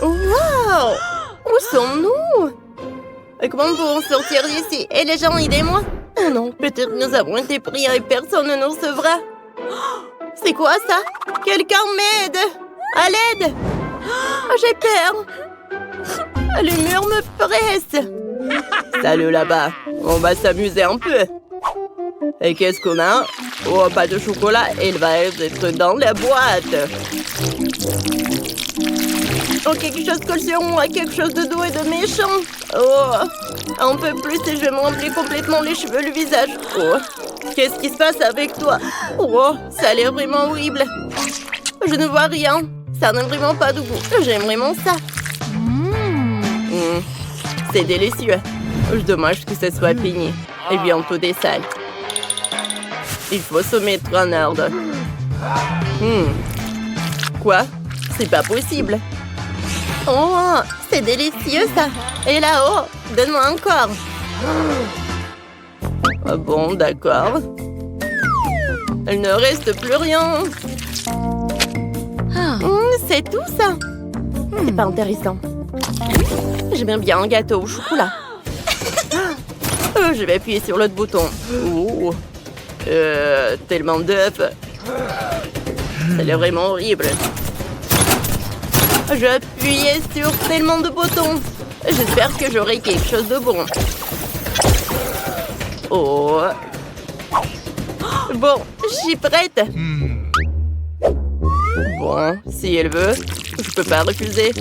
Wow! Où sommes-nous? Comment pouvons sortir d'ici? Et les gens, aidez-moi! Oh non, peut-être nous avons été pris et personne ne nous recevra. C'est quoi ça? Quelqu'un m'aide! À l'aide! Oh, j'ai peur! Le mur me presse! Salut là-bas, on va s'amuser un peu. Et qu'est-ce qu'on a? Oh, pas de chocolat, il va être dans la boîte. Oh, quelque chose colle sur moi, quelque chose de doux et de méchant. Oh, un peu plus et je vais me remplir complètement les cheveux, le visage. Oh, qu'est-ce qui se passe avec toi? Oh, ça a l'air vraiment horrible. Je ne vois rien. Ça n'a vraiment pas de goût. J'aime vraiment ça. C'est délicieux. Dommage que ce soit fini. Et bientôt des salles. Il faut se mettre en ordre. Quoi? C'est pas possible. Oh, c'est délicieux ça. Et là-haut, donne-moi encore. Ah bon, d'accord. Il ne reste plus rien. C'est tout ça. C'est pas intéressant. J'aime bien un gâteau au chocolat. Je vais appuyer sur l'autre bouton. Tellement d'œufs. Ça a l'air vraiment horrible. Je vais appuyer sur tellement de boutons. J'espère que j'aurai quelque chose de bon. Oh. Bon, je suis prête. Bon, si elle veut, je peux pas refuser.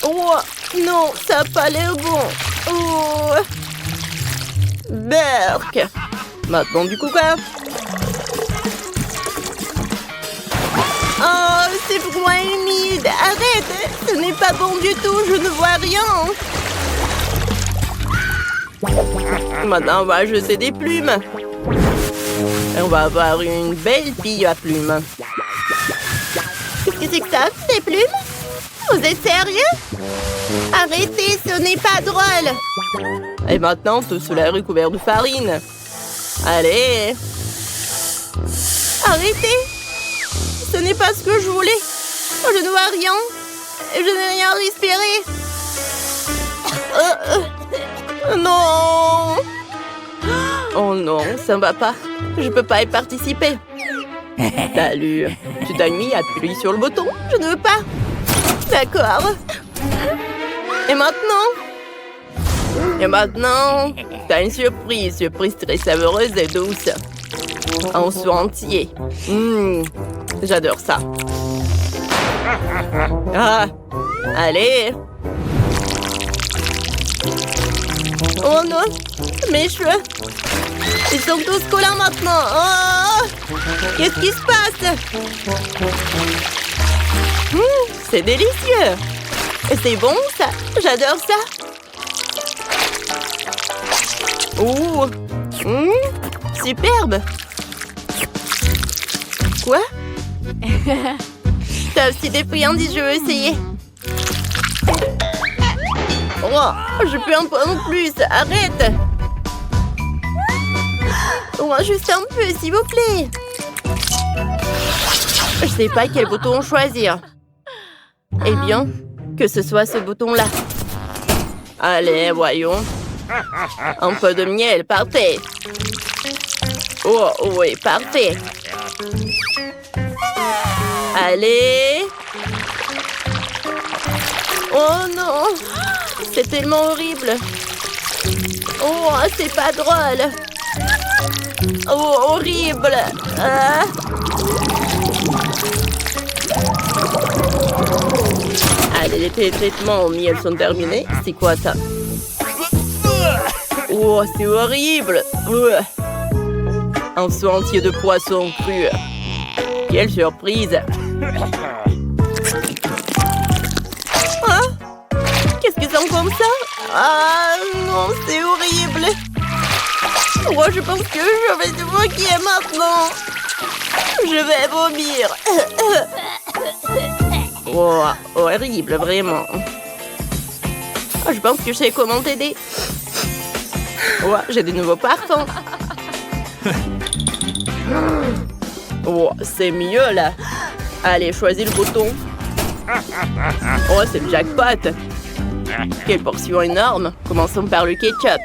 Oh, non, ça n'a pas l'air bon. Oh. Berk. Maintenant du coca. Oh, c'est froid et humide. Arrête, ce n'est pas bon du tout, je ne vois rien. Maintenant, on va jeter des plumes. Et on va avoir une belle fille à plumes. Qu'est-ce que c'est que ça, ces plumes? Vous êtes sérieux? Arrêtez, ce n'est pas drôle. Et maintenant, tout cela est recouvert de farine. Allez. Arrêtez. Ce n'est pas ce que je voulais. Je ne vois rien. Je n'ai rien respiré. Non. Oh non, ça ne va pas. Je peux pas y participer. Salut. Tu t'as mis à appuyer sur le bouton? Je ne veux pas. D'accord. Et maintenant? T'as une surprise. Surprise très savoureuse et douce. En soin entier. J'adore ça. Ah, allez. Oh non, mes cheveux. Ils sont tous collants maintenant. Oh, qu'est-ce qui se passe? C'est délicieux. C'est bon ça. J'adore ça. Oh, superbe. Quoi? T'as aussi des friandises, je veux essayer. Oh, je peux en prendre plus. Arrête. Oh, juste un peu, s'il vous plaît. Je sais pas quel bouton choisir. Eh bien, que ce soit ce bouton-là. Allez, voyons. Un peu de miel, parfait. Oh, oui, parfait. Allez. Oh non. C'est tellement horrible. Oh, c'est pas drôle. Oh, horrible. Allez, les traitements au miel sont terminés. C'est quoi ça? Oh, c'est horrible. Un seau entier de poisson cru. Quelle surprise. Qu'est-ce que c'est comme ça? Ah non, c'est horrible. Oh, je pense que je vais te moquer maintenant. Je vais vomir. Oh, horrible, vraiment. Oh, je pense que je sais comment t'aider. Oh, j'ai de nouveaux parfums. Oh, c'est mieux là. Allez, choisis le bouton. Oh, c'est le jackpot! Quelle portion énorme! Commençons par le ketchup.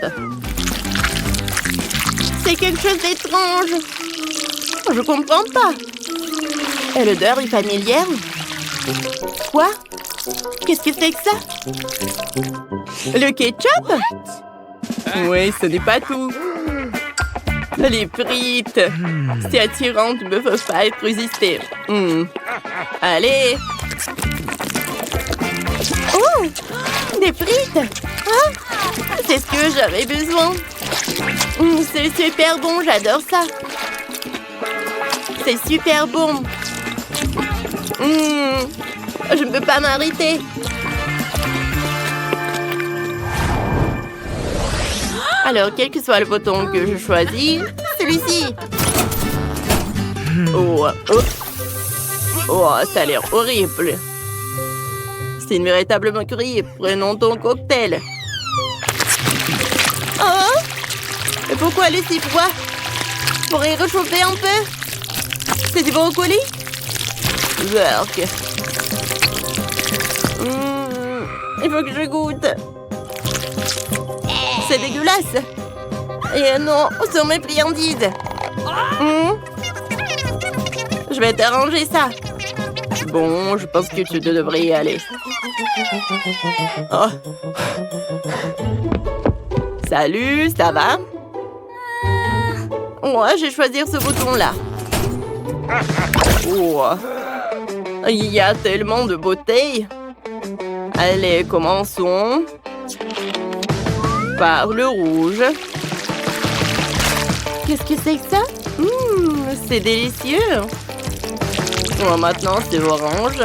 C'est quelque chose d'étrange. Je comprends pas. Et l'odeur est familière. Quoi? Qu'est-ce que c'est que ça? Le ketchup? Oui, ce n'est pas tout. Les frites. C'est attirant, tu ne peux pas être résisté. Allez. Oh! Des frites! Hein? C'est ce que j'avais besoin. C'est super bon, j'adore ça. C'est super bon. Je ne peux pas m'arrêter. Alors, quel que soit le bouton que je choisis, celui-ci. Oh, ça a l'air horrible. C'est une véritable moquerie. Prenons ton cocktail. Oh! Et pourquoi le si froid? Pourrais réchauffer un peu? C'est du brocoli? Work. Il faut que je goûte. C'est dégueulasse. Et non, sur mes friandises. Je vais t'arranger ça. Bon, je pense que tu devrais y aller. Oh. Salut, ça va? Ouais, je vais choisir ce bouton-là. Oh. Il y a tellement de beauté. Allez, commençons. Par le rouge. Qu'est-ce que c'est que ça? C'est délicieux. Oh, maintenant, c'est orange.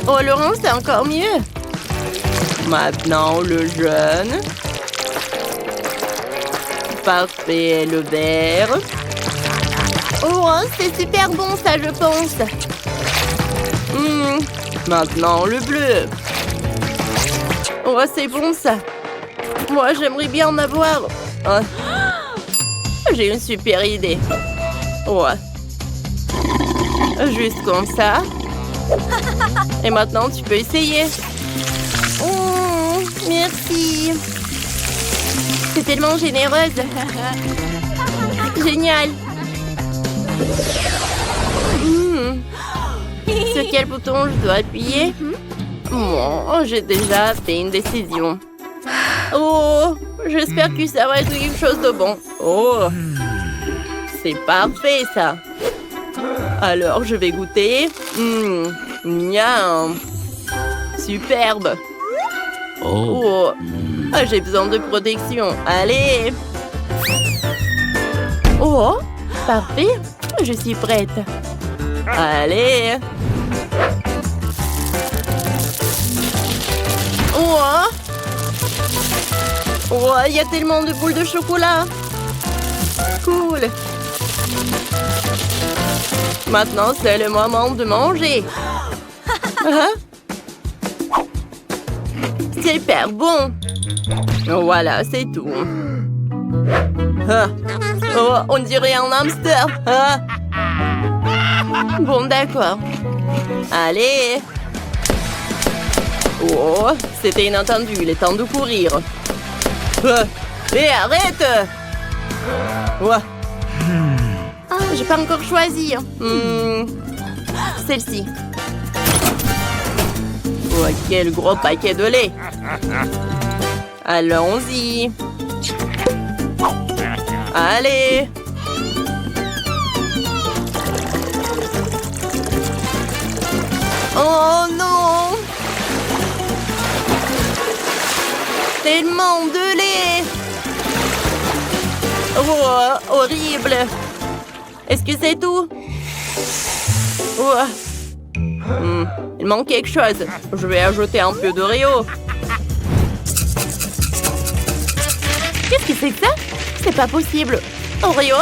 Oh, l'orange, c'est encore mieux. Maintenant, le jaune. Parfait, le vert. Oh, c'est super bon, ça, je pense. Maintenant, le bleu. Oh, c'est bon, ça. Moi, j'aimerais bien en avoir. Oh. J'ai une super idée. Ouais. Juste comme ça. Et maintenant, tu peux essayer. Oh, merci. C'est tellement généreuse. Génial. Sur quel bouton je dois appuyer? Bon, j'ai déjà fait une décision. Oh, j'espère que ça va être quelque chose de bon. Oh, c'est parfait, ça. Alors, je vais goûter. Miam. Superbe. Oh, j'ai besoin de protection. Allez. Oh, parfait. Je suis prête. Allez. Oh. Oh, il y a tellement de boules de chocolat. Cool. Maintenant, c'est le moment de manger. Super bon. Voilà, c'est tout. Oh, on dirait un hamster. Bon, d'accord. Allez. Oh, c'était inattendu. Il est temps de courir. Mais arrête. J'ai pas encore choisi. Celle-ci. Oh, quel gros paquet de lait. Allons-y. Allez. Oh non. Tellement de lait. Oh, horrible. Est-ce que c'est tout? Il manque quelque chose. Je vais ajouter un peu d'Oreo. Qu'est-ce que c'est que ça? C'est pas possible. Oreo?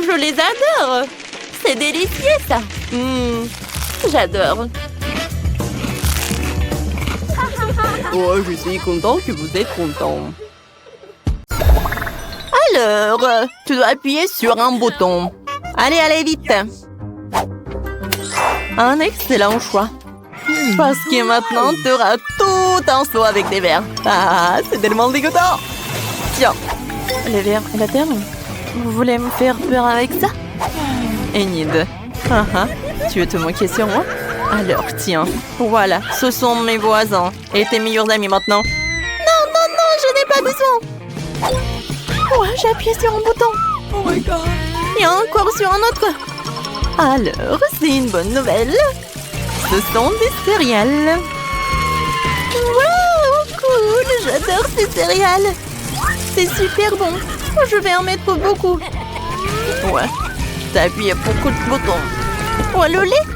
Je les adore. C'est délicieux, ça. J'adore. Oh, je suis content que vous êtes content. Alors, tu dois appuyer sur un bouton. Allez, allez, vite. Un excellent choix. Parce que maintenant, tu auras tout un seau avec des verres. Ah, c'est tellement dégoûtant. Tiens, les verres et la terre. Vous voulez me faire peur avec ça? Enid, tu veux te moquer sur moi? Alors, tiens, voilà, ce sont mes voisins et tes meilleurs amis maintenant. Non, non, non, je n'ai pas besoin. Ouais, j'ai appuyé sur un bouton. Oh my god. Et encore sur un autre. Alors, c'est une bonne nouvelle. Ce sont des céréales. Wow, cool, j'adore ces céréales. C'est super bon. Je vais en mettre beaucoup. Ouais, t'as appuyé beaucoup de boutons. Oh, le lait?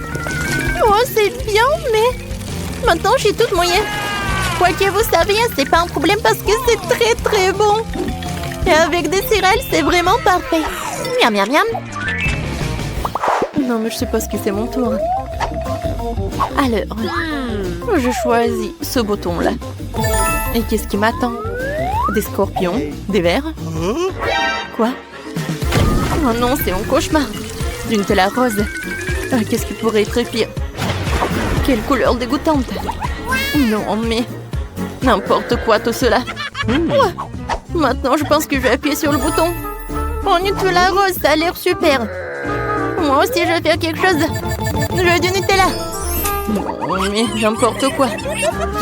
Oh, c'est bien, mais maintenant j'ai toute mouillée. Quoi que vous savez, c'est pas un problème parce que c'est très très bon. Et avec des céréales, c'est vraiment parfait. Miam, miam, miam. Non, mais je sais pas ce que c'est mon tour. Alors, je choisis ce bouton-là. Et qu'est-ce qui m'attend? Des scorpions? Des vers? Quoi? Oh non, c'est mon cauchemar. Du Nutella rose. Qu'est-ce qui pourrait être pire? Quelle couleur dégoûtante. Non, mais n'importe quoi tout cela. Ouais. Maintenant, je pense que je vais appuyer sur le bouton. Oh, Nutella rose, ça a l'air super. Moi aussi, je vais faire quelque chose. Je veux du Nutella. Non, mais n'importe quoi.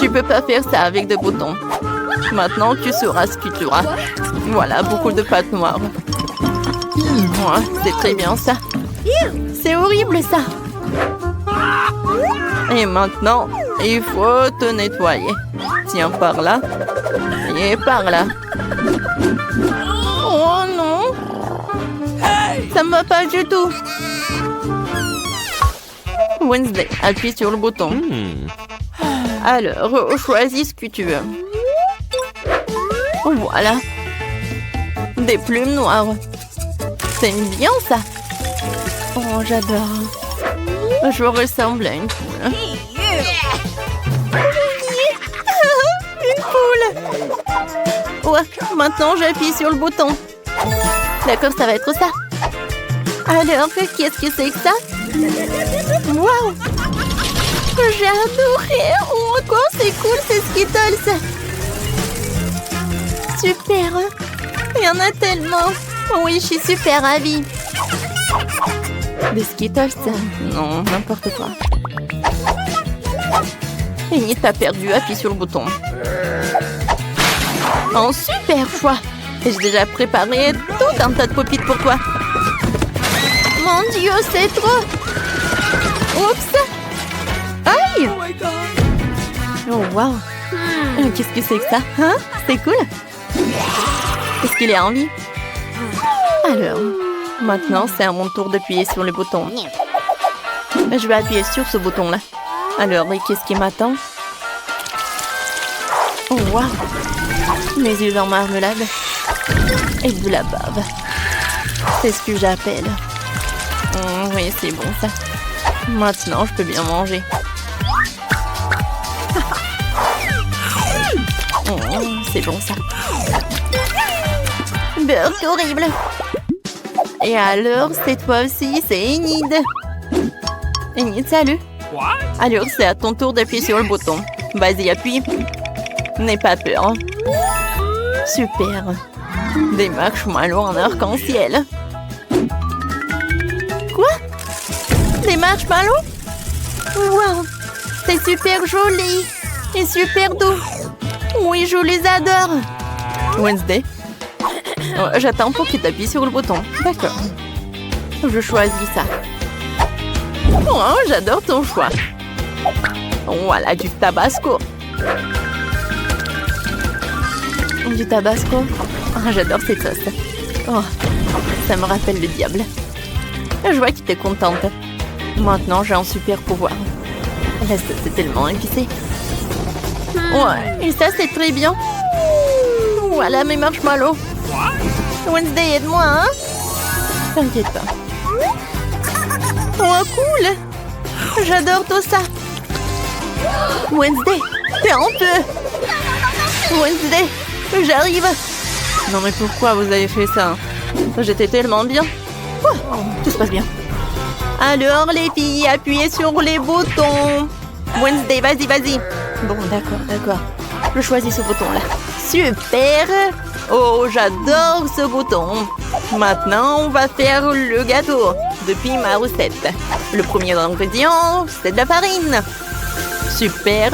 Tu peux pas faire ça avec des boutons. Maintenant, tu sauras ce que tu auras. Voilà, beaucoup de pâte noire. Ouais, c'est très bien ça. C'est horrible ça. Et maintenant, il faut te nettoyer. Tiens, par là. Et par là. Oh non. Ça me va pas du tout. Wednesday, appuie sur le bouton. Alors, choisis ce que tu veux. Voilà. Des plumes noires. C'est bien ça. Oh, j'adore. Je ressemble à une poule. Une poule. Ouais, maintenant j'appuie sur le bouton. D'accord, ça va être ça. Alors, qu'est-ce que c'est que ça? Waouh! J'ai adoré! Oh, quoi, c'est cool, c'est Skittles! Super! Il y en a tellement! Oui, je suis super ravie! Des Skittles? Non, n'importe quoi. Et t'as perdu, appuie sur le bouton. Oh, super choix! J'ai déjà préparé tout un tas de pop-it pour toi. Mon Dieu, c'est trop! Oups! Aïe! Oh, wow! Qu'est-ce que c'est que ça? Hein? C'est cool! Est-ce qu'il est en vie? Alors, maintenant, c'est à mon tour d'appuyer sur le bouton. Je vais appuyer sur ce bouton-là. Alors, et qu'est-ce qui m'attend? Oh, wow! Mes yeux en marmelade. Et de la bave. C'est ce que j'appelle. Oui, c'est bon ça. Maintenant, je peux bien manger. C'est bon ça. Burk horrible. Et alors, cette fois aussi, c'est Enid. Enid, salut. Alors, c'est à ton tour d'appuyer sur le bouton. Vas-y, appuie. N'aie pas peur. Super. Des marshmallows en arc-en-ciel. Quoi? Des marshmallows? Wow! C'est super joli et super doux. Oui, je les adore. Wednesday? J'attends pour que tu appuies sur le bouton. D'accord. Je choisis ça. Oh, j'adore ton choix. Voilà, du tabasco. Du tabasco? Oh, j'adore cette sauce. Oh, ça me rappelle le diable. Je vois que t'es contente. Maintenant, j'ai un super pouvoir. La sauce est tellement épicée. Ouais, et ça, c'est très bien. Voilà mes marshmallows. Wednesday, aide-moi, hein? T'inquiète pas. Oh, cool! J'adore tout ça. Wednesday, t'es en feu. Wednesday, j'arrive. Non, mais pourquoi vous avez fait ça? J'étais tellement bien. Oh, tout se passe bien. Alors, les filles, appuyez sur les boutons. Wednesday, vas-y, vas-y. Bon, d'accord. Je choisis ce bouton-là. Super. Oh, j'adore ce bouton. Maintenant, on va faire le gâteau depuis ma recette. Le premier ingrédient, c'est de la farine. Super.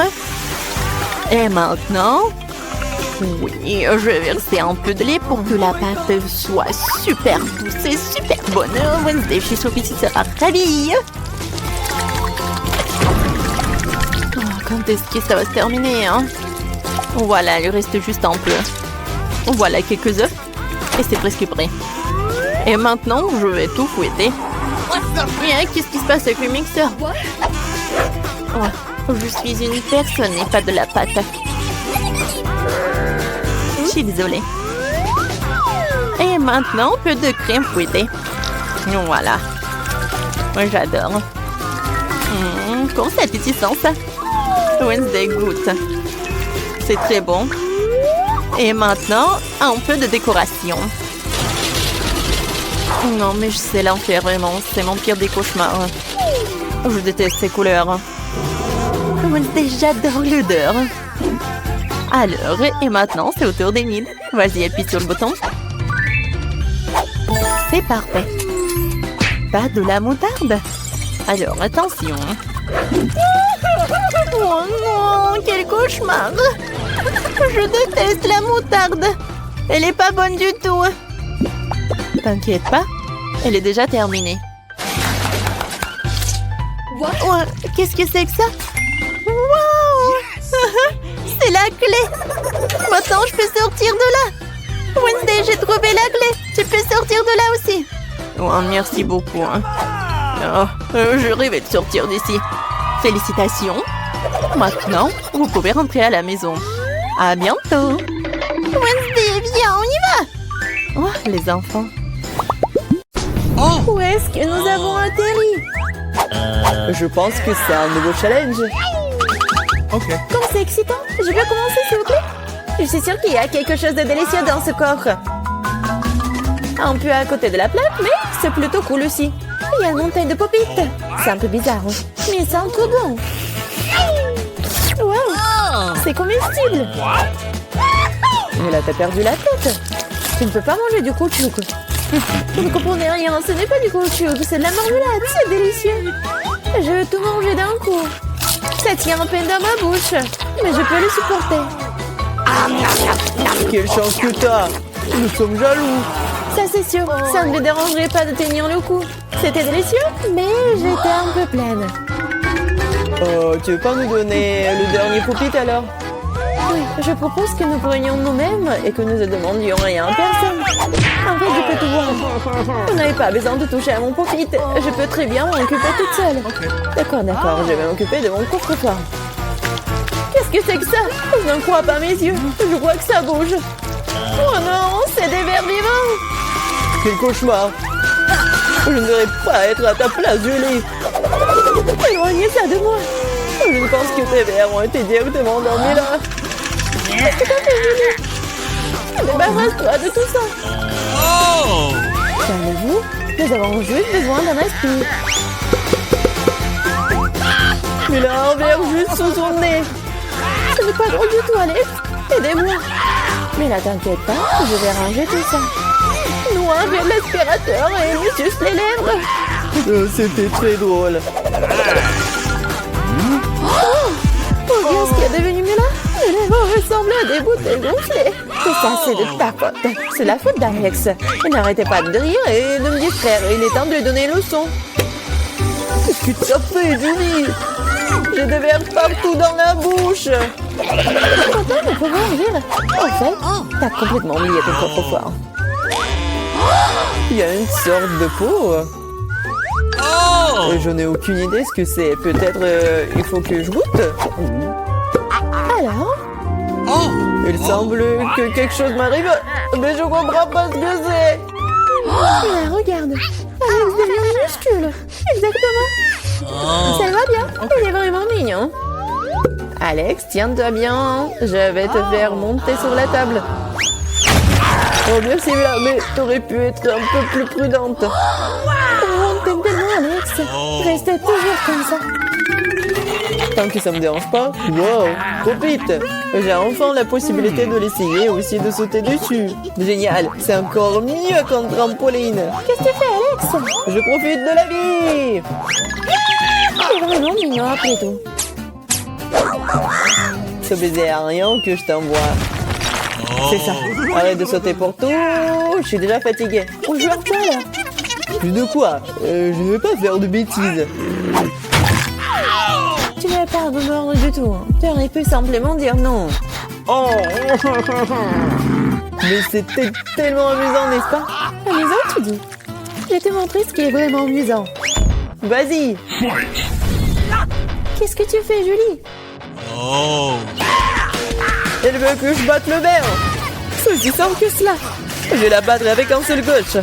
Et maintenant, oui, je vais verser un peu de lait pour que la pâte soit super douce et super bonne. Wednesday chez Sophie sera ravie. Oh, quand est-ce que ça va se terminer, hein? Voilà, il reste juste un peu. Voilà quelques œufs et c'est presque prêt. Et maintenant, je vais tout fouetter. Qu'est-ce qui se passe avec le mixeur? Oh, je suis une personne et pas de la pâte. Je suis désolée. Et maintenant, un peu de crème fouettée. Voilà. Moi, j'adore. Comment c'est appétissant, ça? Wednesday goûte. C'est très bon. Et maintenant, un peu de décoration. Non, mais c'est l'enfer, vraiment. C'est mon pire des cauchemars. Je déteste ces couleurs. Wednesday, j'adore l'odeur. Alors, et maintenant, c'est au tour d'Émile. Vas-y, appuie sur le bouton. C'est parfait. Pas de la moutarde. Alors, attention. Oh non, quel cauchemar. Je déteste la moutarde. Elle est pas bonne du tout. T'inquiète pas, elle est déjà terminée. Oh, qu'est-ce que c'est que ça? Wow. C'est la clé. Maintenant, je peux sortir de là. Wednesday, j'ai trouvé la clé. Tu peux sortir de là aussi. Oh, merci beaucoup. Oh, je rêvais de sortir d'ici. Félicitations. Maintenant, vous pouvez rentrer à la maison. À bientôt. Wednesday, viens, on y va. Oh, les enfants. Où est-ce que nous avons atterri? Je pense que c'est un nouveau challenge. Ok. Comme c'est excitant. Je peux commencer, s'il vous plaît? Je suis sûre qu'il y a quelque chose de délicieux dans ce corps. Un peu à côté de la plaque, mais c'est plutôt cool aussi. Il y a une montagne de pop-it. C'est un peu bizarre, mais il sent trop bon. Wow, c'est comestible. Mais là, t'as perdu la tête. Tu ne peux pas manger du caoutchouc. Vous ne comprenez rien, ce n'est pas du caoutchouc, c'est de la marmelade, c'est délicieux. Je veux tout manger d'un coup. Ça tient à peine dans ma bouche, mais je peux le supporter. Quelle chance que t'as. Nous sommes jaloux. Ça c'est sûr, ça ne me dérangerait pas de tenir le coup. C'était délicieux, mais j'étais un peu pleine. Oh, tu veux pas nous donner le dernier pop-it alors? Oui, je propose que nous prenions nous-mêmes et que nous ne demandions rien à personne. En fait, je peux tout voir. Vous n'avez pas besoin de toucher à mon pop-it. Je peux très bien m'en occuper toute seule. D'accord, je vais m'occuper de mon coffre-fort. Qu'est-ce que c'est que ça? Je n'en crois pas mes yeux. Je crois que ça bouge. Oh non, c'est des vers vivants. Quel cauchemar. Je ne devrais pas être à ta place, Julie. Éloignez ça de moi. Je ne pense que tes vers ont été directement endormis là. Qu'est-ce que t'as fait, Julie? Débarrasse-toi de tout ça. Calmez-vous, nous avons juste besoin d'un aspire. Il a un verre juste sous son nez. Ce n'est pas drôle du tout, Alex. Aidez-moi. Mais là, t'inquiète pas, je vais ranger tout ça. Noir vers l'aspirateur et me suce les lèvres. C'était très drôle. Oh, regarde ce qui est devenu là. Les lèvres ressemblent à des bouteilles gonflées. Tout ça, c'est de ta faute. C'est la faute d'Alex. Il n'arrêtait pas de rire et de me distraire. Il est temps de lui donner une leçon. Qu'est-ce que tu as fait, Julie? J'ai des vers partout dans la bouche. Attends, mais faut voir rire. En fait, t'as complètement oublié ton coffre-fort. Il y a une sorte de peau. Je n'ai aucune idée ce que c'est. Peut-être il faut que je goûte. Alors? Il semble que quelque chose m'arrive, mais je comprends pas ce que c'est. Là, regarde. Alex devient minuscule. Exactement. Ça va bien. Il est vraiment mignon. Alex, tiens-toi bien. Je vais te faire monter sur la table. Oh merci, mais t'aurais pu être un peu plus prudente. Oh, t'aimes tellement, Alex. Reste toujours comme ça. Tant que ça me dérange pas. Wow, trop vite. J'ai enfin la possibilité de l'essayer et aussi de sauter dessus. Génial, c'est encore mieux qu'un trampoline. Qu'est-ce que tu fais, Alex? Je profite de la vie. C'est vraiment mignon après tout. Ce baiser aérien que je t'envoie. C'est ça. Arrête de sauter pour tout. Je suis déjà fatiguée. On joue à quoi, là? De quoi? Je ne vais pas faire de bêtises. Tu n'avais pas à me mordre du tout. Hein. Tu aurais pu simplement dire non. Oh. Mais c'était tellement amusant, n'est-ce pas? Amusant, tu dis? Je vais te montrer ce qui est vraiment amusant. Vas-y. Qu'est-ce que tu fais, Julie? Elle veut que je batte le verre. C'est aussi simple que cela. Je vais la battre avec un seul gauche.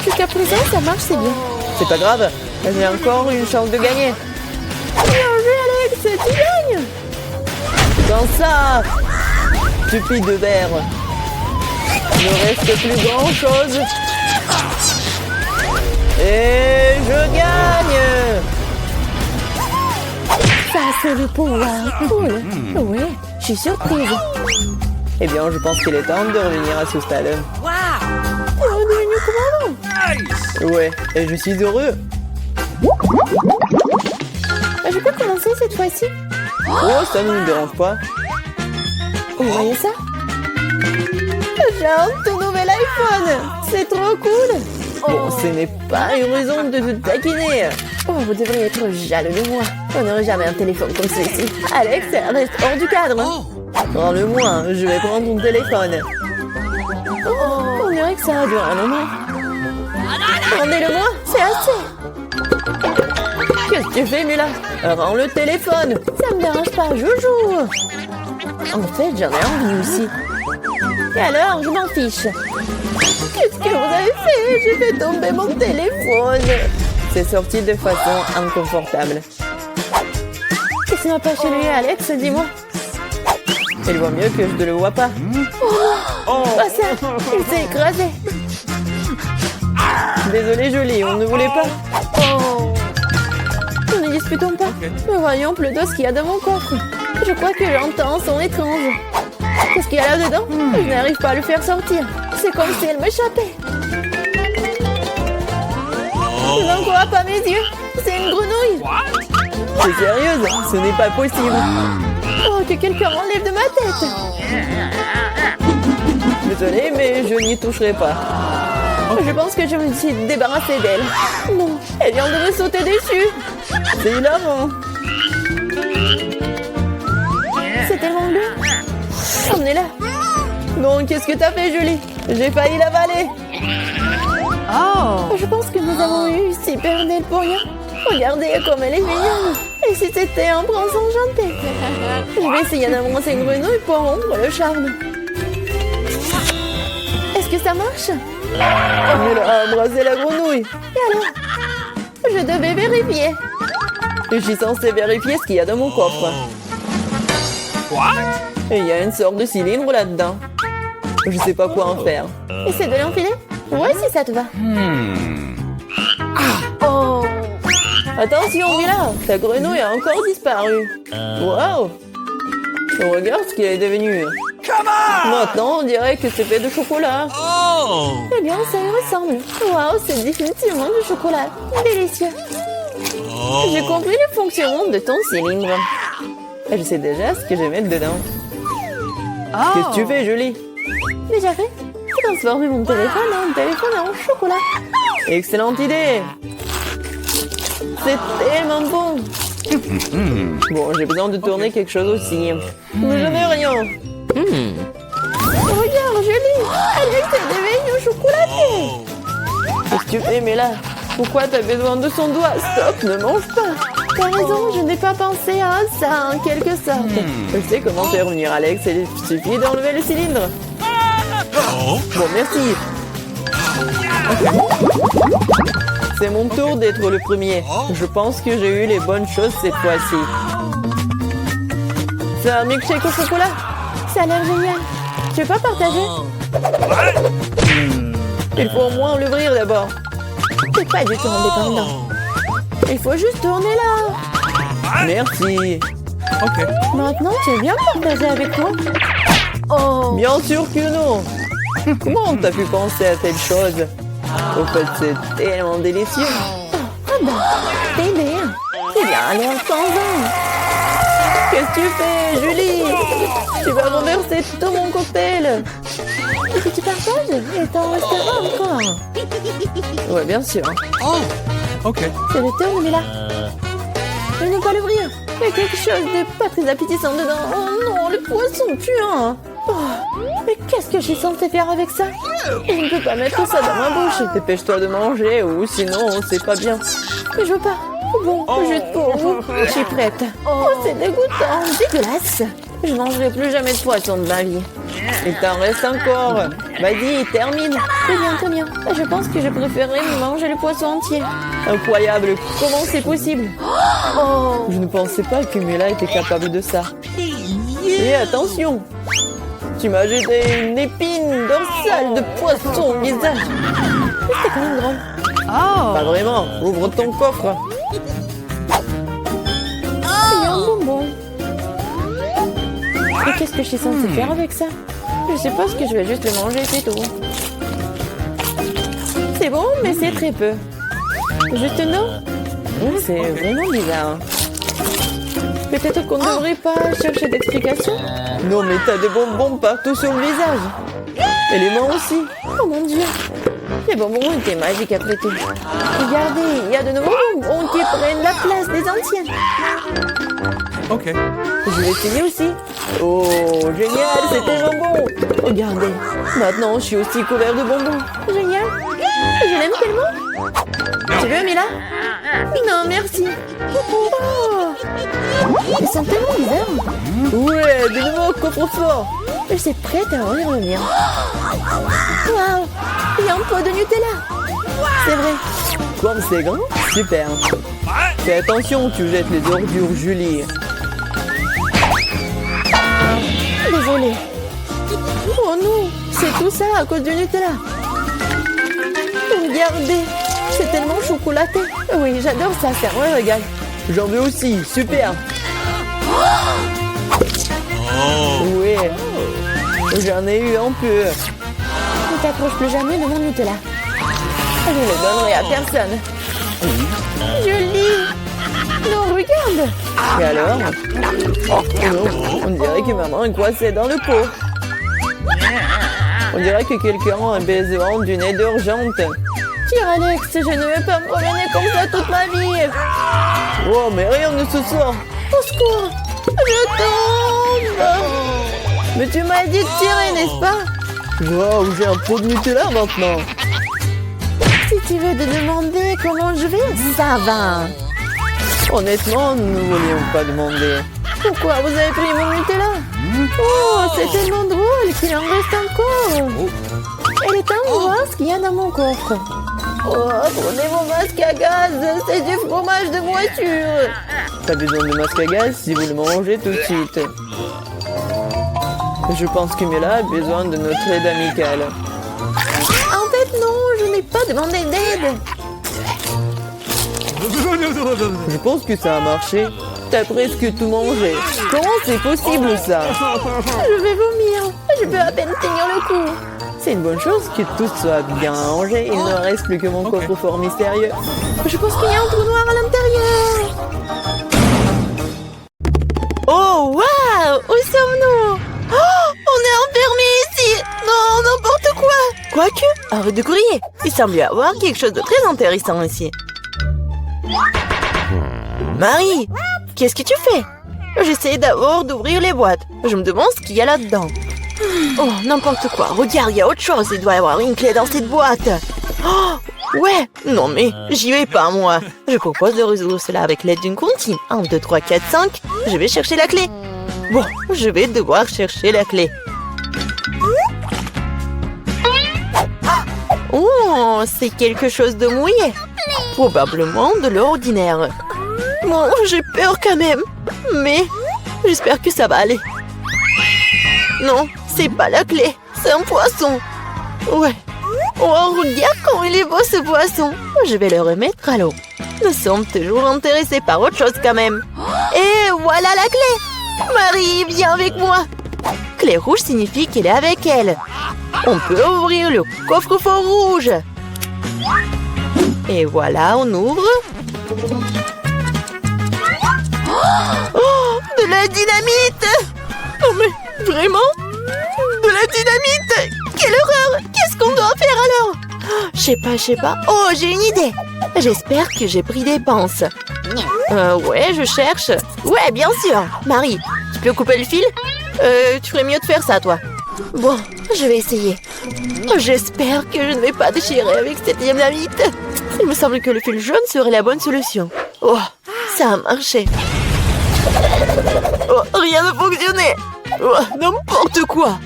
Jusqu'à présent, ça marche, c'est bien. C'est pas grave. J'ai encore une chance de gagner. Bien joué, Alex, tu gagnes. Dans ça, stupide verre. Il ne reste plus grand chose. Et je gagne. Ça, c'est le pouvoir. Cool. Oui, je suis surprise. Eh bien, je pense qu'il est temps de revenir à ce stade. Tu es redevenu commandant. Ouais, et je suis heureux. Je peux commencer cette fois-ci? Oh, ça ne me dérange pas. Vous voyez ça? J'ai un tout nouvel iPhone. C'est trop cool. Bon, ce n'est pas une raison de te taquiner. Oh, vous devriez être jaloux de moi. On n'aurait jamais un téléphone comme celui-ci. Alex, reste hors du cadre. Prends-le-moi, je vais prendre ton téléphone. Oh, on dirait que ça a duré un moment. Rendez-le-moi. C'est assez. Qu'est-ce que tu fais, Mila? Rends le téléphone. Ça me dérange pas, joujou. En fait, j'en ai envie aussi. Et alors, je m'en fiche. Qu'est-ce que vous avez fait? J'ai fait tomber mon téléphone. C'est sorti de façon inconfortable. Qu'est-ce qui m'a pas chez lui, Alex? Dis-moi. Il voit mieux que je ne le vois pas. Oh, ça, il s'est écrasé. Désolé, Jolie, on ne voulait pas. Oh. Ne disputons pas. Mais voyons plutôt ce qu'il y a dans mon coffre. Je crois que j'entends un son étrange. Qu'est-ce qu'il y a là-dedans? Je n'arrive pas à le faire sortir. C'est comme si elle m'échappait. Je n'en crois pas mes yeux. C'est une grenouille. T'es sérieuse? Ce n'est pas possible. Oh, que quelqu'un m'enlève de ma tête. Désolé, mais je n'y toucherai pas. Je pense que je me suis débarrassée d'elle. Non, elle vient de me sauter dessus. C'est hilarant. C'est tellement bleu. Emmenez-la. Non, qu'est-ce que t'as fait, Julie? J'ai failli l'avaler. Je pense que nous avons eu super belle pour rien. Regardez comme elle est mignonne. Et si c'était un prince enchanté? Je vais essayer d'embrasser une grenouille pour rompre le charme. Est-ce que ça marche? Elle a embrassé la grenouille. Et alors? Je devais vérifier. Je suis censée vérifier ce qu'il y a dans mon coffre. Et il y a une sorte de cylindre là-dedans. Je sais pas quoi en faire. Essaie de l'enfiler? Ouais, si ça te va. Oh! Attention, Mila, ta grenouille a encore disparu. Wow! Regarde ce qu'elle est devenue. Maintenant, on dirait que c'est fait de chocolat. Eh bien, ça y ressemble. Waouh, c'est définitivement du chocolat. Délicieux. J'ai compris le fonctionnement de ton cylindre. Et je sais déjà ce que je vais mettre dedans. Qu'est-ce que tu fais, Julie? Déjà fait? Transformer mon téléphone en téléphone en chocolat. Excellente idée. C'est tellement bon. Bon, j'ai besoin de tourner quelque chose aussi. Mais je n'ai rien. Regarde, Julie. Alex est devenu chocolaté. Qu'est-ce que tu fais, Mela? Pourquoi t'as besoin de son doigt? Stop, ne mange pas. T'as raison, je n'ai pas pensé à ça en quelque sorte. Je sais comment faire revenir Alex. Il suffit d'enlever le cylindre. Bon, merci. C'est mon tour d'être le premier. Je pense que j'ai eu les bonnes choses cette fois-ci. C'est un milkshake au chocolat. Ça a l'air génial. Tu veux pas partager? Il faut au moins l'ouvrir d'abord. C'est pas du tout indépendant. Il faut juste tourner là. Merci. Okay. Maintenant, tu es bien partagé avec moi? Oh, bien sûr que non. Comment t'as pu penser à telle chose? Au fait, c'est tellement délicieux. Ah bah, t'es bien. C'est bien, allez, on s'en va. Qu'est-ce que tu fais, Julie? Tu vas renverser tout mon cocktail. Est-ce que tu partages? Et t'en resteras encore? Ouais, bien sûr. Okay. C'est le tour, Mila. Je ne peux pas l'ouvrir. Il y a quelque chose de pas très appétissant dedans. Oh non, le poisson puant. Oh, mais qu'est-ce que je suis censée faire avec ça? Je ne peux pas mettre ça dans ma bouche. Dépêche-toi de manger ou sinon c'est pas bien. Mais je veux pas. Bon, juste pour vous. Je suis prête. Oh, c'est dégoûtant. Dégueulasse. Je mangerai plus jamais de poisson de ma vie. Il t'en reste encore. Vas-y, termine. Très bien. Je pense que je préférerais manger le poisson entier. Incroyable. Comment c'est possible? Oh, je ne pensais pas que Mila était capable de ça. Et attention, tu m'as jeté une épine dorsale de poisson au visage. C'était quand même drôle. Pas vraiment. Ouvre ton coffre. Il y a un bonbon. Et qu'est-ce que je suis censée faire avec ça? Je suppose que je vais juste le manger, c'est tout. C'est bon, mais c'est très peu. Juste non? C'est vraiment bizarre. Peut-être qu'on ne devrait pas chercher d'explications? Non, mais t'as des bonbons partout sur le visage. Et les mains aussi. Oh mon Dieu. Les bonbons étaient magiques après tout. Regardez, il y a de nouveaux bonbons qui prennent la place des anciens. Okay. Je vais essayer aussi. Oh, génial, c'est tellement bon. Regardez, maintenant je suis aussi couvert de bonbons. Génial. Je l'aime tellement. Tu veux, Mila? Non, merci. Oh, ils sont tellement bizarres. Ouais, de nouveau coffre-fort. Je suis prête à en y revenir. Waouh, il y a un pot de Nutella. C'est vrai. Comme c'est grand, super. Fais attention, tu jettes les ordures, Julie. Désolée. Oh non, c'est tout ça à cause du Nutella. Regardez, c'est tellement chocolaté. Oui, j'adore ça, c'est un régal. J'en veux aussi, super. Oui, j'en ai eu un peu. Ne t'approche plus jamais de mon Nutella. Je ne le donnerai à personne. Julie! Non, regarde! Et alors? Oh, on dirait que maman est coincée dans le pot. On dirait que quelqu'un a besoin d'une aide urgente. Tire, Alex, je ne vais pas me promener comme ça toute ma vie. Oh, mais rien ne se sort. Au secours! Je tombe! Mais tu m'as dit de tirer, n'est-ce pas? Wow, j'ai un pot de Nutella maintenant. Si tu veux te demander comment je vais, ça va. Honnêtement, nous ne voulions pas demander. Pourquoi vous avez pris mon Nutella? Oh, c'est tellement drôle qu'il en reste encore. Elle est temps de voir ce qu'il y a dans mon coffre. Oh, prenez mon masque à gaz, c'est du fromage de voiture. Pas besoin de masque à gaz si vous le mangez tout de suite. Je pense que Mila a besoin de notre aide amicale. En fait, non, je n'ai pas demandé d'aide. Je pense que ça a marché. T'as presque tout mangé. Comment c'est possible, ça? Je vais vomir. Je peux à peine tenir le coup. C'est une bonne chose que tout soit bien rangé. Il ne reste plus que mon coffre-fort mystérieux. Je pense qu'il y a un trou noir à l'intérieur. Oh, waouh! Où sommes-nous? Oh, on est enfermés ici. Non, n'importe quoi. Quoique, arrête de courir. Il semble y avoir quelque chose de très intéressant ici. Marie, qu'est-ce que tu fais? J'essaie d'abord d'ouvrir les boîtes. Je me demande ce qu'il y a là-dedans. Oh, n'importe quoi. Regarde, il y a autre chose. Il doit y avoir une clé dans cette boîte. Oh, ouais. Non, mais j'y vais pas, moi. Je propose de résoudre cela avec l'aide d'une comptine. 1, 2, 3, 4, 5. Je vais chercher la clé. Bon, je vais devoir chercher la clé. Oh, c'est quelque chose de mouillé. Probablement de l'ordinaire. Bon, j'ai peur quand même. Mais j'espère que ça va aller. Non, c'est pas la clé. C'est un poisson. Ouais. Oh, regarde comme il est beau ce poisson. Je vais le remettre à l'eau. Nous sommes toujours intéressés par autre chose quand même. Et voilà la clé. Marie, viens avec moi. Clé rouge signifie qu'elle est avec elle. On peut ouvrir le coffre-fort rouge. Et voilà, on ouvre. Oh, de la dynamite! Oh mais vraiment? De la dynamite! Quelle horreur! Qu'est-ce qu'on doit faire alors? Je sais pas. Oh, j'ai une idée! J'espère que j'ai pris des pinces. Ouais, je cherche. Ouais, bien sûr. Marie, tu peux couper le fil? Tu ferais mieux de faire ça, toi. Bon, je vais essayer. J'espère que je ne vais pas déchirer avec cette dynamite. Il me semble que le fil jaune serait la bonne solution. Oh, ça a marché. Oh, rien ne fonctionnait. Oh, n'importe quoi.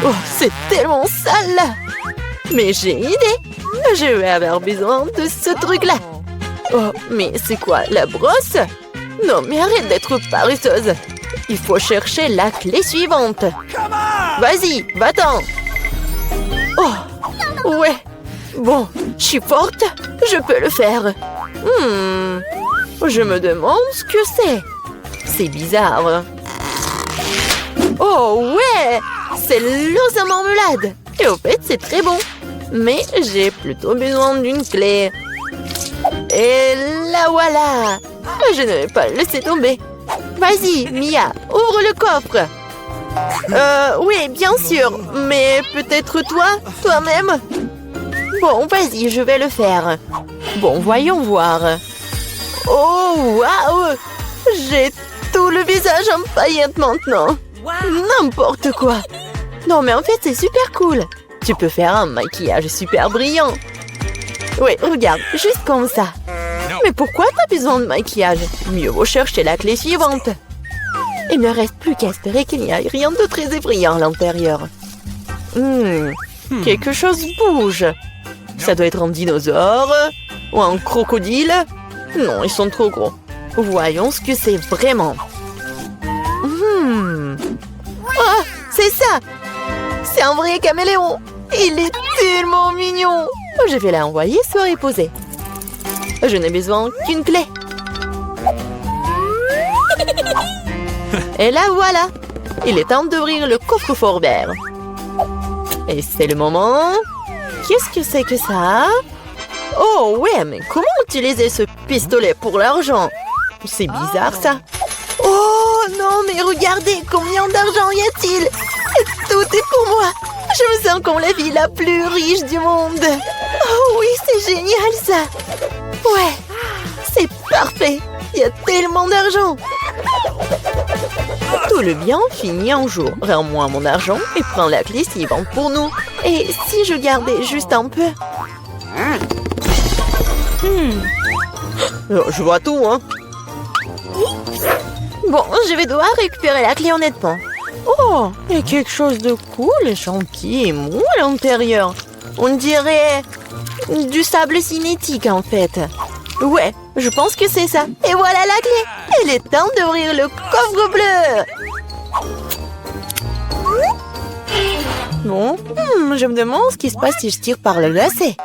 Oh, c'est tellement sale là. Mais j'ai une idée. Je vais avoir besoin de ce truc-là. Oh, mais c'est quoi, la brosse? Non, mais arrête d'être paresseuse. Il faut chercher la clé suivante. Vas-y, va-t'en. Oh, ouais. Bon, je suis forte. Je peux le faire. Je me demande ce que c'est. C'est bizarre. Oh, ouais. C'est l'os à marmelade. Et au fait, c'est très bon. Mais j'ai plutôt besoin d'une clé. Et la voilà. Je ne vais pas le laisser tomber. Vas-y, Mia, ouvre le coffre. Oui, bien sûr. Mais peut-être toi-même. Bon, vas-y, je vais le faire. Bon, voyons voir. Oh, waouh! J'ai tout le visage en paillettes maintenant. N'importe quoi. Non, mais en fait, c'est super cool. Tu peux faire un maquillage super brillant. Oui, regarde, juste comme ça. Mais pourquoi t'as besoin de maquillage? Mieux vaut chercher la clé suivante. Il ne reste plus qu'à espérer qu'il n'y ait rien de très effrayant à l'intérieur. Quelque chose bouge. Ça doit être un dinosaure ou un crocodile. Non, ils sont trop gros. Voyons ce que c'est vraiment. Oh, c'est ça. C'est un vrai caméléon. Il est tellement mignon. Je vais l'envoyer se reposer. Je n'ai besoin qu'une clé. Et là, voilà. Il est temps d'ouvrir le coffre-fort vert. Et c'est le moment. Qu'est-ce que c'est que ça? Oh, ouais, mais comment utiliser ce pistolet pour l'argent? C'est bizarre, ça. Oh, non, mais regardez, combien d'argent y a-t-il? Tout est pour moi. Je me sens comme la vie la plus riche du monde. Oh oui, c'est génial, ça. Ouais, c'est parfait. Il y a tellement d'argent. Tout le bien finit un jour. Rends-moi mon argent et prends la clé suivante pour nous. Et si je gardais juste un peu? Je vois tout, hein. Bon, je vais devoir récupérer la clé honnêtement. Oh, il y a quelque chose de cool et gentil et mou à l'intérieur. On dirait du sable cinétique, en fait. Ouais, je pense que c'est ça. Et voilà la clé. Il est temps d'ouvrir le coffre bleu. Bon, je me demande ce qui se passe si je tire par le lacet.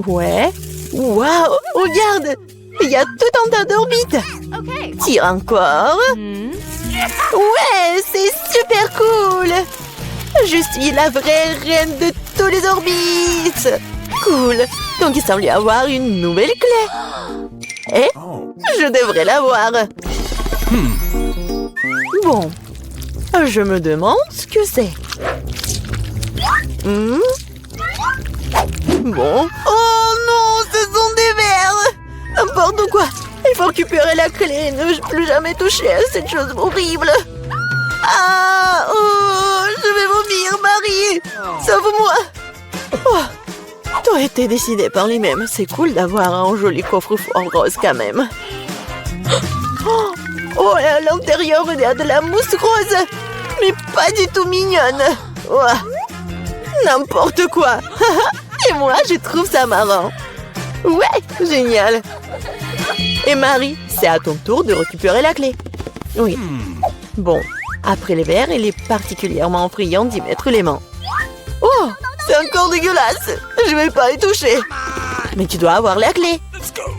Ouais. Waouh, regarde. Il y a tout un tas d'orbites. Tire encore. Ouais, c'est super cool. Je suis la vraie reine de tous les orbites. Cool. Donc il semble y avoir une nouvelle clé. Et je devrais l'avoir. Bon. Je me demande ce que c'est. Bon. Oh non, ce sont des vers. N'importe quoi. Il faut récupérer la clé et ne plus jamais toucher à cette chose horrible. Ah, oh, je vais vomir, Marie. Sauve-moi. Oh, tout a été décidé par lui-même. C'est cool d'avoir un joli coffre-fort rose quand même. Oh, et à l'intérieur, il y a de la mousse rose. Mais pas du tout mignonne. Oh, n'importe quoi. Et moi, je trouve ça marrant. Ouais, génial. Et Marie, c'est à ton tour de récupérer la clé. Oui. Bon, après les verres, il est particulièrement friand d'y mettre les mains. Oh, c'est encore dégueulasse. Je vais pas y toucher. Mais tu dois avoir la clé.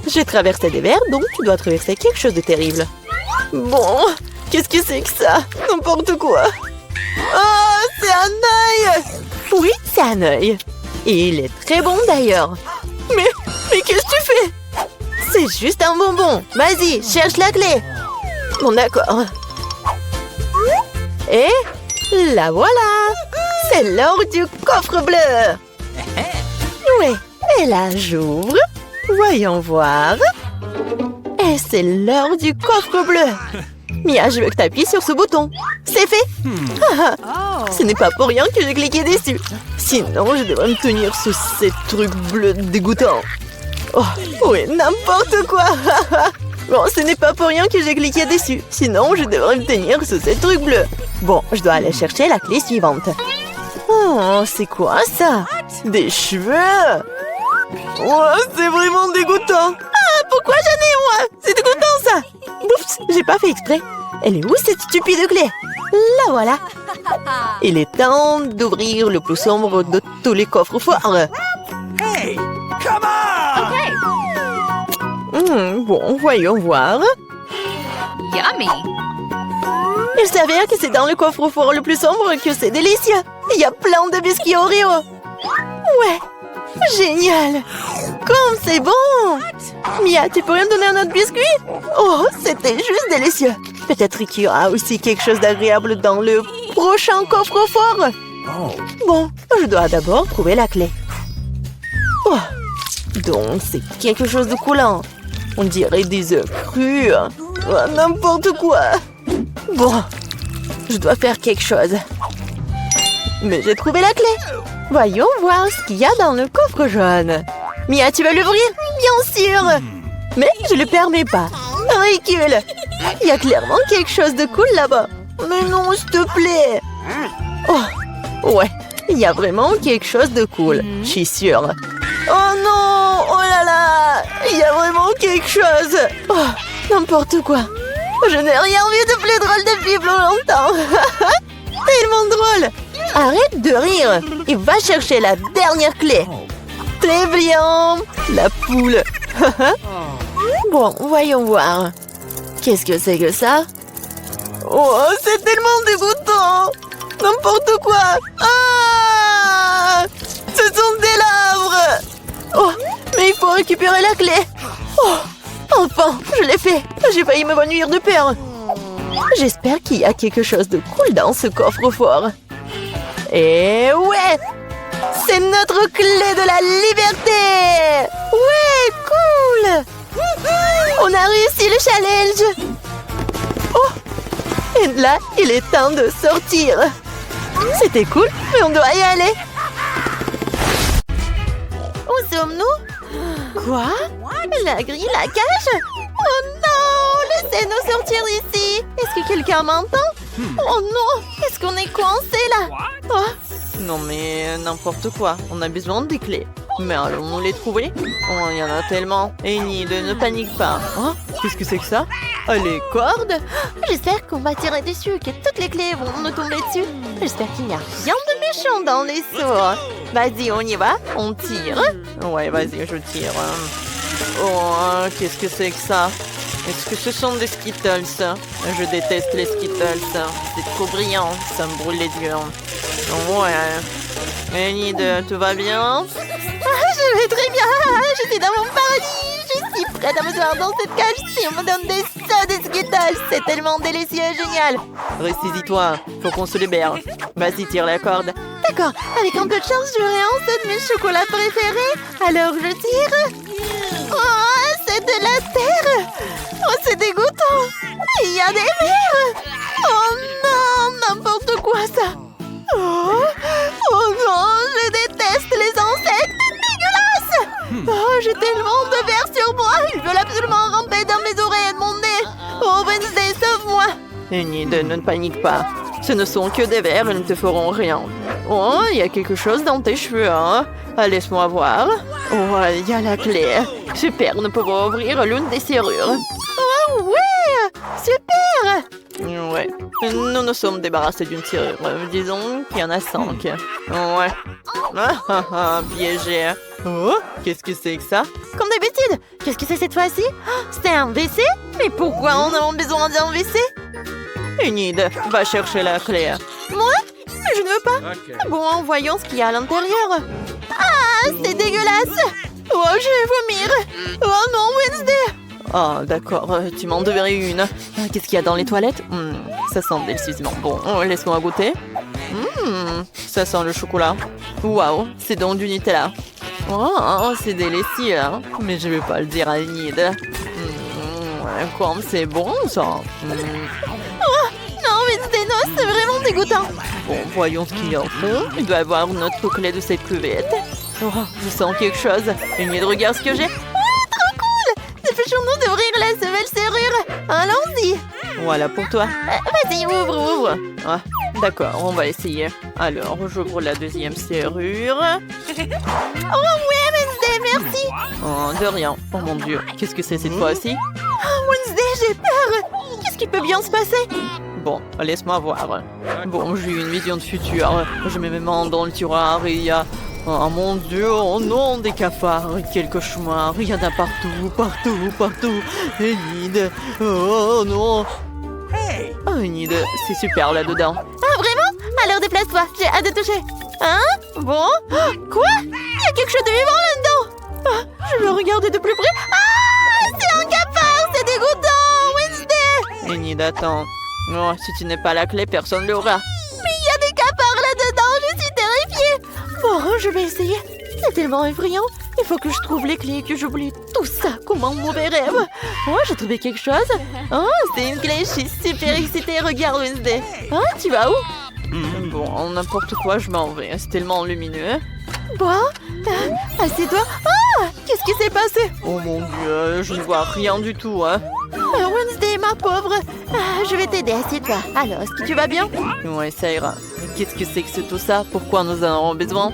J'ai traversé des verres, donc tu dois traverser quelque chose de terrible. Bon, Qu'est-ce que c'est que ça? N'importe quoi. Oh, c'est un œil! Oui, c'est un œil. Et il est très bon d'ailleurs. Mais qu'est-ce que tu fais? C'est juste un bonbon. Vas-y, cherche la clé. Bon, d'accord. Et la voilà. C'est l'heure du coffre bleu. Oui, et là, j'ouvre. Voyons voir. Et c'est l'heure du coffre bleu. Mia, je veux que tu appuies sur ce bouton. C'est fait. Ce n'est pas pour rien que j'ai cliqué dessus. Sinon, je devrais me tenir sous ces trucs bleus dégoûtants. Oh, oui, n'importe quoi. Bon, ce n'est pas pour rien que j'ai cliqué dessus. Sinon, je devrais me tenir sous ces trucs bleus. Bon, je dois aller chercher la clé suivante. Oh, c'est quoi ça? Des cheveux? Oh, c'est vraiment dégoûtant. Ah, pourquoi j'en ai moi? C'est dégoûtant ça. Oups, j'ai pas fait exprès. Elle est où cette stupide clé? La voilà. Il est temps d'ouvrir le plus sombre de tous les coffres forts. Hey, come on! Bon, voyons voir. Yummy! Il s'avère que c'est dans le coffre-fort le plus sombre que c'est délicieux. Il y a plein de biscuits Oreo. Ouais, génial. Comme c'est bon. Mia, tu pourrais me donner un autre biscuit? Oh, c'était juste délicieux. Peut-être qu'il y aura aussi quelque chose d'agréable dans le prochain coffre-fort. Bon, je dois d'abord trouver la clé. Oh, donc c'est quelque chose de coulant. On dirait des œufs crus. Oh, n'importe quoi. Bon, je dois faire quelque chose. Mais j'ai trouvé la clé. Voyons voir ce qu'il y a dans le coffre jaune. Mia, tu vas l'ouvrir? Bien sûr. Mais je le permets pas. Ridicule. Il y a clairement quelque chose de cool là-bas. Mais non, s'il te plaît. Oh, ouais. Il y a vraiment quelque chose de cool. Je suis sûre. Oh non! Oh là là! Il y a vraiment quelque chose! Oh, n'importe quoi! Je n'ai rien vu de plus drôle depuis plus longtemps! Tellement drôle! Arrête de rire! Il va chercher la dernière clé! Très bien! La poule! Bon, voyons voir. Qu'est-ce que c'est que ça? Oh, c'est tellement dégoûtant! N'importe quoi! Ah! Ce sont des larves! Oh, mais il faut récupérer la clé. Oh, enfin, je l'ai fait. J'ai failli m'évanouir de peur. J'espère qu'il y a quelque chose de cool dans ce coffre-fort. Et ouais, c'est notre clé de la liberté. Ouais, cool. On a réussi le challenge. Oh, et là, il est temps de sortir. C'était cool, mais on doit y aller. Où sommes-nous? Quoi? La grille, la cage? Oh non! Laissez-nous sortir d'ici! Est-ce que quelqu'un m'entend? Oh non! Est-ce qu'on est coincé là? Oh. Non mais n'importe quoi, on a besoin des clés. Mais allons-nous les trouver? Oh, il y en a tellement. Enid, ne panique pas. Hein? Qu'est-ce que c'est que ça? Oh, les cordes? J'espère qu'on va tirer dessus, que toutes les clés vont nous tomber dessus. J'espère qu'il n'y a rien de méchant dans les seaux. Vas-y, on y va? On tire? Ouais, vas-y, je tire. Oh, qu'est-ce que c'est que ça? Est-ce que ce sont des Skittles? Je déteste les Skittles. C'est trop brillant, ça me brûle les yeux. Ouais. Enid, tout va bien? Je vais très bien. Je suis dans mon paradis. Je suis prête à me voir dans cette cage si on me donne des seaux de Skittles. C'est tellement délicieux et génial. Ressaisis-toi, faut qu'on se libère. Vas-y, tire la corde. D'accord, avec un peu de chance, j'aurai un de mes chocolats préférés. Alors je tire. Oh, c'est de la terre. Oh, c'est dégoûtant. Il y a des vers. Oh non, n'importe quoi ça. Oh non, je déteste les insectes. Dégueulasse. Oh, j'ai tellement de vers sur moi. Ils veulent absolument ramper dans mes oreilles et de mon nez. Oh, Wednesday, sauve-moi. Enid, ne panique pas. Ce ne sont que des vers, ils ne te feront rien. Oh, il y a quelque chose dans tes cheveux, hein? Laisse-moi voir. Oh, il y a la clé. Super, nous pouvons ouvrir l'une des serrures. Oh, ouais! Super! Ouais, nous nous sommes débarrassés d'une serrure. Disons qu'il y en a 5. Ouais. Piégé. Oh, qu'est-ce que c'est que ça? Comme d'habitude. Qu'est-ce que c'est cette fois-ci? Oh, c'était un WC? Mais pourquoi on a besoin d'un WC? Enid, va chercher la clé. Moi? Je ne veux pas. Bon, voyons ce qu'il y a à l'intérieur. Ah, c'est dégueulasse. Oh, je vais vomir. Oh non, Wednesday. Ah, d'accord, tu m'en devrais une. Qu'est-ce qu'il y a dans les toilettes? Ça sent délicieusement bon. Laisse-moi goûter. Ça sent le chocolat. Waouh, c'est donc du Nutella. Oh, c'est délicieux. Mais je vais pas le dire à Enid. Comme c'est bon, ça. Oh, non, Wednesday, non, c'est vraiment dégoûtant. Bon, voyons ce qu'il y a. Il doit y avoir notre clé de cette cuvette. Oh, je sens quelque chose. Enid, regarde ce que j'ai. Trop cool! Dépêchons-nous d'ouvrir la nouvelle serrure. Allons-y. Voilà pour toi. Vas-y, ouvre. Ah, d'accord, on va essayer. Alors, j'ouvre la deuxième serrure. Oh oui, Wednesday, merci. Oh, de rien. Oh mon Dieu, qu'est-ce que c'est cette fois-ci? Oh, Wednesday, j'ai peur. Qu'est-ce qui peut bien se passer? Bon, laisse-moi voir. Bon, j'ai eu une vision de futur. Je mets mes mains dans le tiroir et il y a... Oh mon Dieu, oh non, des cafards, quel cauchemar, il y en a partout. Enid, oh non. Oh Enid, c'est super là-dedans. Ah vraiment? Alors déplace-toi, j'ai hâte de toucher. Hein? Bon? Quoi? Il y a quelque chose de vivant là-dedans. Ah, je veux regarder de plus près. Ah, c'est un cafard, c'est dégoûtant, Wednesday. Enid, attends. Oh, si tu n'es pas la clé, personne ne l'aura. Mais il y a des cafards là-dedans, je suis terrifiée. Bon, je vais essayer. C'est tellement effrayant. Il faut que je trouve les clés et que j'oublie tout ça comme un mauvais rêve. Oh, j'ai trouvé quelque chose. Oh, c'est une clé. Je suis super excitée. Regarde, Wednesday. Ah, tu vas où? Bon, n'importe quoi, je m'en vais. C'est tellement lumineux. Bon, assieds-toi. Ah, qu'est-ce qui s'est passé? Oh mon Dieu, je ne vois rien du tout. Wednesday, ma pauvre. Je vais t'aider, assieds-toi. Alors, est-ce que tu vas bien? Ouais, ça ira. Qu'est-ce que c'est que tout ça? Pourquoi nous en avons besoin?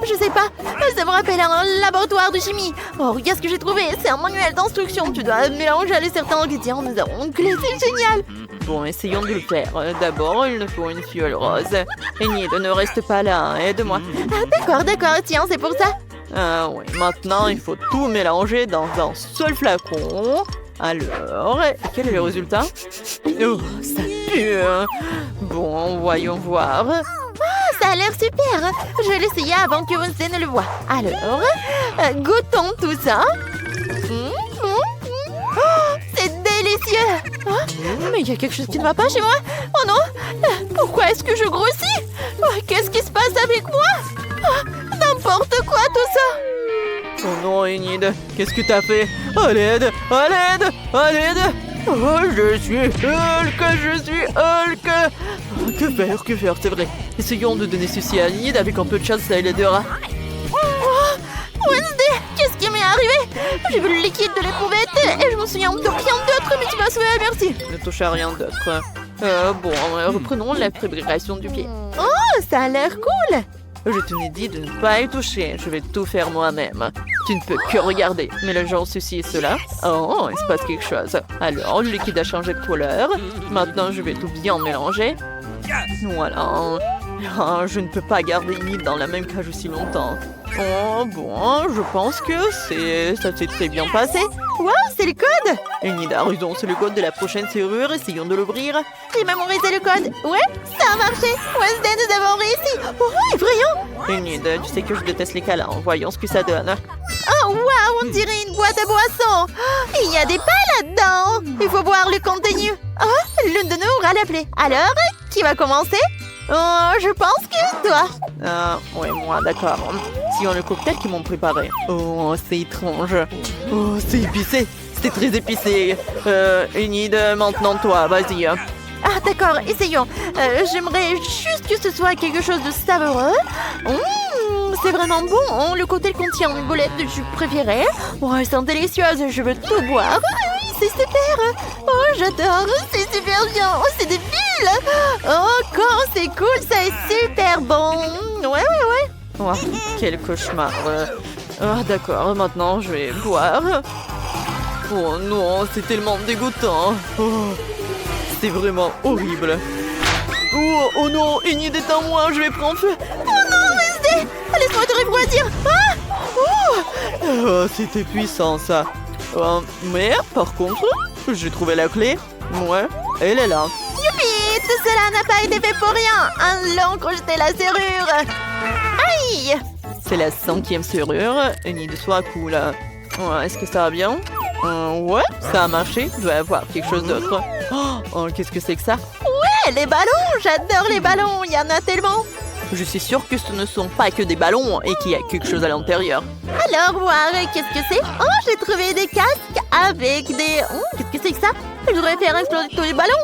Je sais pas. Ça me rappelle un laboratoire de chimie. Oh, regarde ce que j'ai trouvé. C'est un manuel d'instruction. Tu dois mélanger certains ingrédients. Nous avons une clé, c'est génial. Bon, essayons de le faire. D'abord, il nous faut une fiole rose. Enid, ne reste pas là. Aide-moi. Ah, d'accord. Tiens, c'est pour ça. Ah oui, maintenant, il faut tout mélanger dans un seul flacon. Alors, quel est le résultat? Oh, ça pue. Bon, voyons voir. Ça a l'air super. Je vais l'essayer avant que Wednesday ne le voie. Alors, goûtons tout ça. Oh, c'est délicieux. Mais il y a quelque chose qui ne va pas chez moi. Oh non. Pourquoi est-ce que je grossis? Qu'est-ce qui se passe avec moi? N'importe quoi tout ça. Oh non, Enid, qu'est-ce que t'as fait? À l'aide! Oh, je suis Hulk! Que faire, c'est vrai. Essayons de donner ceci à Enid, avec un peu de chance, ça l'aidera. Wednesday, qu'est-ce qui m'est arrivé? J'ai vu le liquide de l'éprouvette et je me souviens de rien d'autre, mais tu m'as sauvé, merci. Ne touche à rien d'autre. Bon, reprenons la fabrication du pied. Oh, ça a l'air cool! Je t'ai dit de ne pas y toucher. Je vais tout faire moi-même. Tu ne peux que regarder. Mélangeons ceci et cela. Oh, il se passe quelque chose. Alors, le liquide a changé de couleur. Maintenant, je vais tout bien mélanger. Voilà. Oh, je ne peux pas garder Enid dans la même cage aussi longtemps. Oh, bon, je pense que ça s'est très bien passé. Wow, c'est le code! Enid a raison, c'est le code de la prochaine serrure. Essayons de l'ouvrir. J'ai mémorisé le code. Ouais, ça a marché. Wednesday, nous avons réussi. Oh, effrayant! Enid, tu sais que je déteste les câlins. Voyons ce que ça donne. Oh, wow, on dirait une boîte à boissons. Il y a des pas là-dedans. Il faut voir le contenu. Oh, l'une de nous aura la plaie. Alors, qui va commencer? Oh, je pense que toi. Ouais, moi, d'accord. Si on le cocktail qu'ils m'ont préparé. Oh, c'est étrange. Oh, c'est épicé. C'est très épicé. Enid, maintenant toi, vas-y. Ah, d'accord, essayons. J'aimerais juste que ce soit quelque chose de savoureux. C'est vraiment bon. Le cocktail contient une bolette de jus préférée. Oh, elles sont délicieuses. Je veux tout boire. Oui, c'est super. Oh, j'adore. C'est super bien. Oh, c'est des bulles. Oh, quand c'est cool. Ça est super bon. Ouais. Oh, quel cauchemar. Ah, d'accord. Maintenant, je vais boire. Oh non, c'est tellement dégoûtant. Oh, c'est vraiment horrible. Oh non, Enid est en moi. Je vais prendre feu. Oh non, Wednesday. Laisse-moi te refroidir. Oh, c'était puissant, ça. Mais, par contre, j'ai trouvé la clé. Ouais, elle est là. Youpi, Tout cela n'a pas été fait pour rien. Un long crochet la serrure. Aïe! C'est la 5e serrure. Une idée soit cool. Ouais, est-ce que ça va bien? Ouais, ça a marché. Il doit y avoir quelque chose d'autre. Oh, qu'est-ce que c'est que ça? Ouais, les ballons! J'adore les ballons. Il y en a tellement. Je suis sûre que ce ne sont pas que des ballons et qu'il y a quelque chose à l'intérieur. Alors, voir, qu'est-ce que c'est? Oh, j'ai trouvé des casques avec des... Oh, qu'est-ce que c'est que ça? Je devrais faire exploser tous les ballons.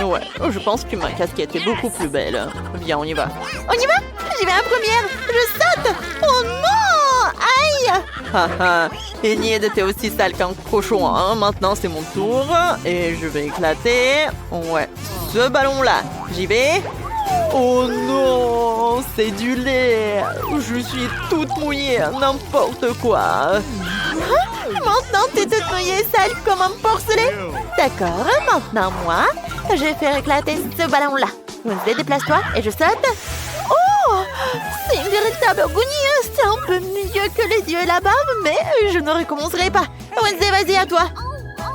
Ouais, je pense que ma casquette est beaucoup plus belle. Viens, on y va. On y va? J'y vais en première. Je saute. Oh non! Aïe! Haha, Enid, t'es aussi sale qu'un cochon, hein. Maintenant, c'est mon tour et je vais éclater. Ouais, ce ballon-là. J'y vais. Oh non, c'est du lait. Je suis toute mouillée, n'importe quoi. Maintenant, t'es toute mouillée sale comme un porcelet. D'accord, maintenant, moi, je vais faire éclater ce ballon-là. Wednesday, déplace-toi et je saute. Oh! C'est une véritable agonie. C'est un peu mieux que les dieux et la barbe, mais je ne recommencerai pas. Wednesday, vas-y, à toi.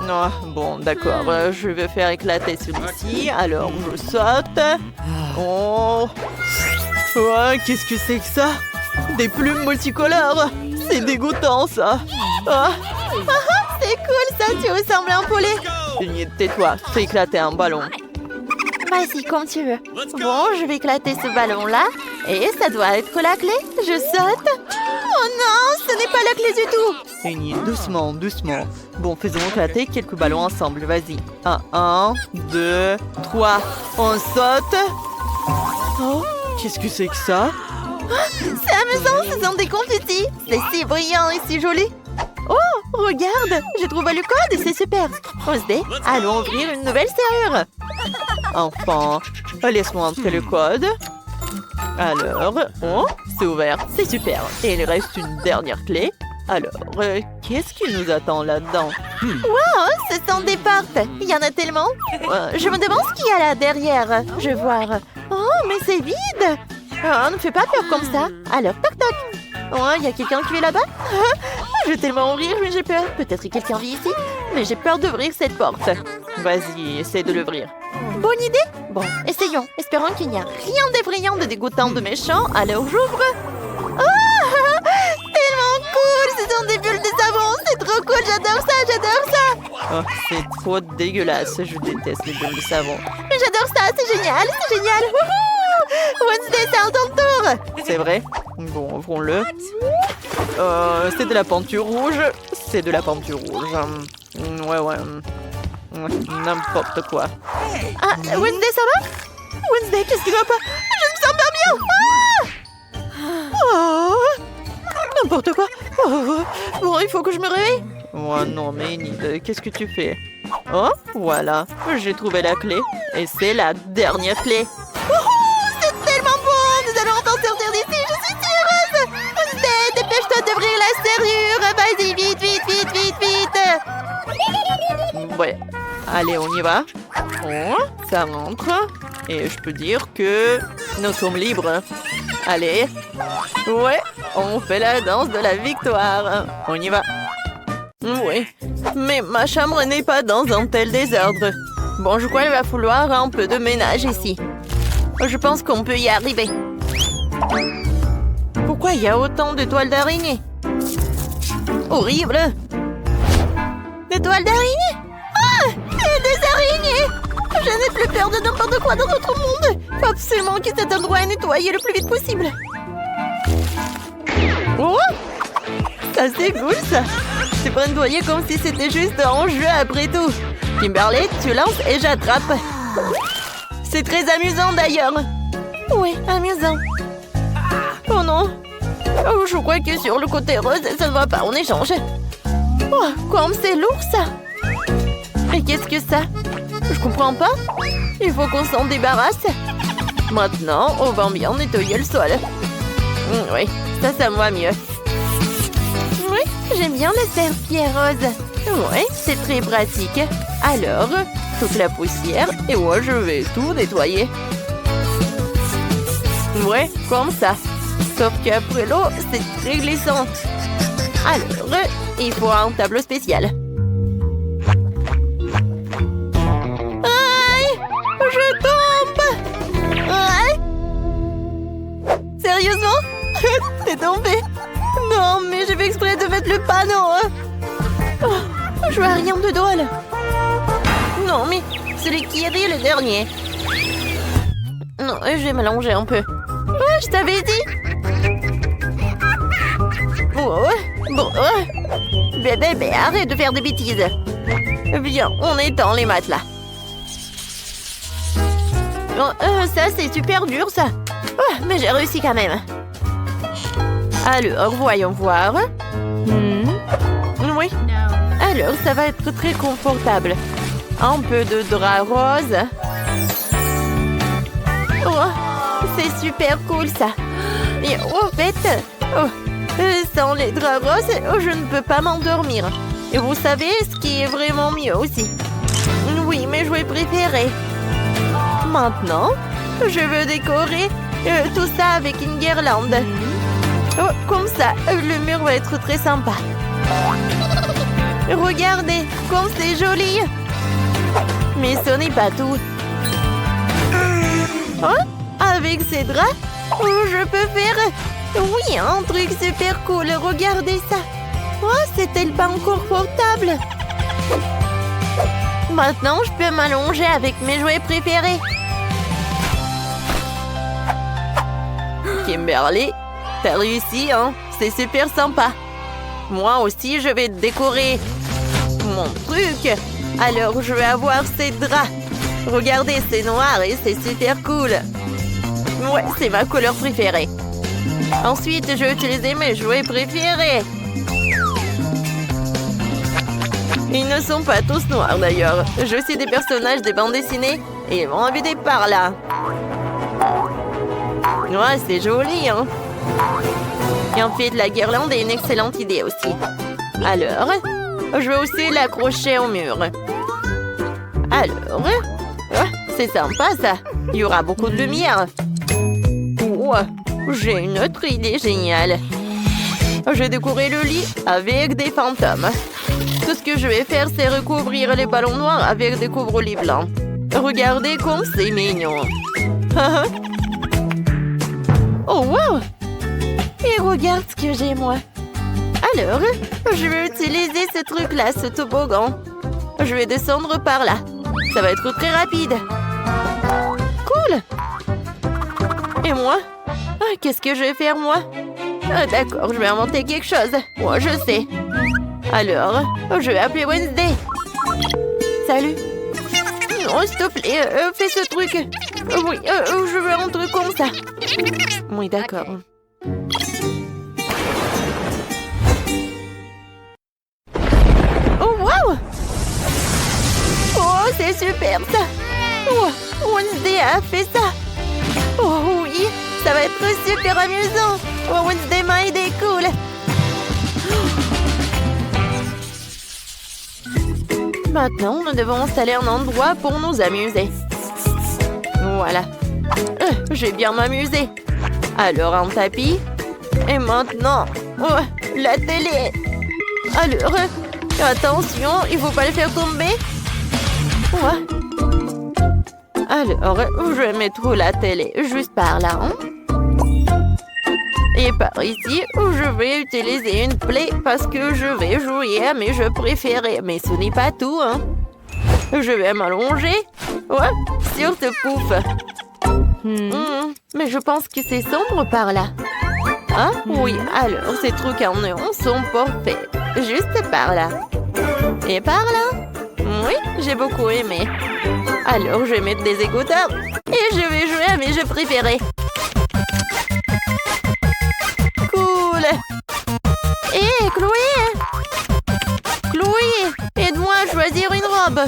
Oh, bon, d'accord, je vais faire éclater celui-ci. Alors, je saute. Oh, ouais, qu'est-ce que c'est que ça? Des plumes multicolores. C'est dégoûtant, ça. Ah. C'est cool, ça, tu ressembles à un poulet. Enid, tais-toi, fais éclater un ballon. Vas-y, comme tu veux. Bon, je vais éclater ce ballon-là. Et ça doit être la clé. Je saute. Oh non, ce n'est pas la clé du tout. Enid, doucement, doucement. Bon, faisons éclater quelques ballons ensemble, vas-y. 1, 2, 3. On saute. Oh, qu'est-ce que c'est que ça? C'est amusant, ce sont des confettis. C'est si brillant et si joli. Oh, regarde, j'ai trouvé le code et c'est super. Wednesday, allons ouvrir une nouvelle serrure. Enfin, laisse-moi entrer le code. Alors, oh, c'est ouvert, c'est super. Et il reste une dernière clé. Alors, qu'est-ce qui nous attend là-dedans? Wow, ce sont des portes. Il y en a tellement. Je me demande ce qu'il y a là derrière. Je vais voir. Oh, mais c'est vide. Oh, ne fais pas peur comme ça. Alors, toc toc. Oh, il y a quelqu'un qui est là-bas. Je vais tellement rire, mais j'ai peur. Peut-être que quelqu'un vit ici. Mais j'ai peur d'ouvrir cette porte. Vas-y, essaie de l'ouvrir. Bonne idée. Bon, essayons. Espérons qu'il n'y a rien d'effrayant, de dégoûtant, de méchant. Alors, j'ouvre. Oh, tellement cool. Ce sont des bulles de savon. C'est trop cool. J'adore ça, j'adore ça. Oh, c'est trop dégueulasse. Je déteste les bulles de savon. Mais j'adore ça. C'est génial, c'est génial. Wouhou! Wednesday, c'est à ton tour. C'est vrai? Bon, ouvrons-le. C'est de la peinture rouge. C'est de la peinture rouge. Ouais. N'importe quoi. Ah, Wednesday, ça va? Wednesday, qu'est-ce qui va pas? Je me sens pas bien. Oh, n'importe quoi. Oh, bon, il faut que je me réveille. Oh non, mais Enid, qu'est-ce que tu fais? Oh, voilà. J'ai trouvé la clé. Et c'est la dernière clé. C'est tellement bon. Nous allons enfin sortir d'ici. Je suis si heureuse. Wednesday, dépêche-toi d'ouvrir la serrure. Vas-y, vite, vite, vite, vite, vite. Ouais. Allez, on y va. Oh, ça rentre. Et je peux dire que nous sommes libres. Allez. Ouais, on fait la danse de la victoire. On y va. Oui, mais ma chambre n'est pas dans un tel désordre. Bon, je crois qu'il va falloir un peu de ménage ici. Je pense qu'on peut y arriver. Pourquoi il y a autant de toiles d'araignée? Horrible! Des toiles d'araignée? Ah! Et des araignées! Je n'ai plus peur de n'importe quoi dans notre monde! Faut absolument que cet endroit est nettoyé le plus vite possible! Oh! Ça c'est cool ça! C'est pas nettoyer comme si c'était juste un jeu après tout! Kimberly, tu lances et j'attrape! C'est très amusant d'ailleurs! Oui, amusant! Oh non! Oh, je crois que sur le côté rose, ça ne va pas en échange! Oh, comme c'est lourd ça! Et qu'est-ce que ça? Je comprends pas. Il faut qu'on s'en débarrasse. Maintenant, on va bien nettoyer le sol. Oui, ça me va mieux. Oui, j'aime bien la serpillère rose. Oui, c'est très pratique. Alors, toute la poussière et moi je vais tout nettoyer. Ouais, comme ça. Sauf qu'après l'eau, c'est très glissant. Alors, il faut un tableau spécial. Je tombe! T'es tombé. Non, mais j'ai fait exprès de mettre le panneau. Oh, je vois rien de drôle. Non, mais celui qui rit le dernier. Non, je vais m'allonger un peu. Ouais, je t'avais dit. Bon, bébé, arrête de faire des bêtises. Viens, on étend les matelas. Oh, ça, c'est super dur, ça. Oh, mais j'ai réussi quand même. Alors, voyons voir. Oui. Alors, ça va être très confortable. Un peu de drap rose. Oh, c'est super cool, ça. Et au fait, sans les draps roses, je ne peux pas m'endormir. Et vous savez ce qui est vraiment mieux aussi? Oui, mes jouets préférés. Maintenant, je veux décorer tout ça avec une guirlande. Oh, comme ça, le mur va être très sympa. Regardez, comme c'est joli. Mais ce n'est pas tout. Oh, avec ces draps, je peux faire... Oui, un truc super cool. Regardez ça. Oh, c'est tellement confortable. Maintenant, je peux m'allonger avec mes jouets préférés. Kimberly, t'as réussi, hein? C'est super sympa. Moi aussi, je vais décorer mon truc. Alors, je vais avoir ces draps. Regardez, c'est noir et c'est super cool. Ouais, c'est ma couleur préférée. Ensuite, je vais utiliser mes jouets préférés. Ils ne sont pas tous noirs, d'ailleurs. Je suis des personnages des bandes dessinées et ils vont habiter par là. Ouais, c'est joli, hein? Et en fait, la guirlande est une excellente idée aussi. Alors, je vais aussi l'accrocher au mur. Alors, c'est sympa, ça. Il y aura beaucoup de lumière. J'ai une autre idée géniale. J'ai décoré le lit avec des fantômes. Tout ce que je vais faire, c'est recouvrir les ballons noirs avec des couvre-lits blancs. Regardez comme c'est mignon. Oh, wow! Et regarde ce que j'ai, moi. Alors, je vais utiliser ce truc-là, ce toboggan. Je vais descendre par là. Ça va être très rapide. Cool! Et moi? Qu'est-ce que je vais faire, moi? D'accord, je vais inventer quelque chose. Moi, je sais. Alors, je vais appeler Wednesday. Salut. Non, s'il te plaît, fais ce truc. Oui, je veux un truc comme ça. Oui, d'accord. Oh, wow! Oh, c'est super, ça. Oh, Wednesday a fait ça. Oh, oui, ça va être super amusant. Oh, Wednesday m'a aidé, cool. Maintenant, nous devons installer un endroit pour nous amuser. Voilà. Je vais bien m'amuser. Alors, un tapis. Et maintenant, la télé. Alors, attention, il ne faut pas le faire tomber. Alors, je vais mettre la télé juste par là. Et par ici, je vais utiliser une play parce que je vais jouer à mes jeux préférés. Mais ce n'est pas tout, hein. Je vais m'allonger. Sur ce pouf. Mais je pense que c'est sombre par là. Ah, oui, alors ces trucs en néon sont parfaits. Juste par là. Et par là. Oui, j'ai beaucoup aimé. Alors, je vais mettre des écouteurs et je vais jouer à mes jeux préférés. Cool. Hé, Chloé! Chloé, aide-moi à choisir une robe.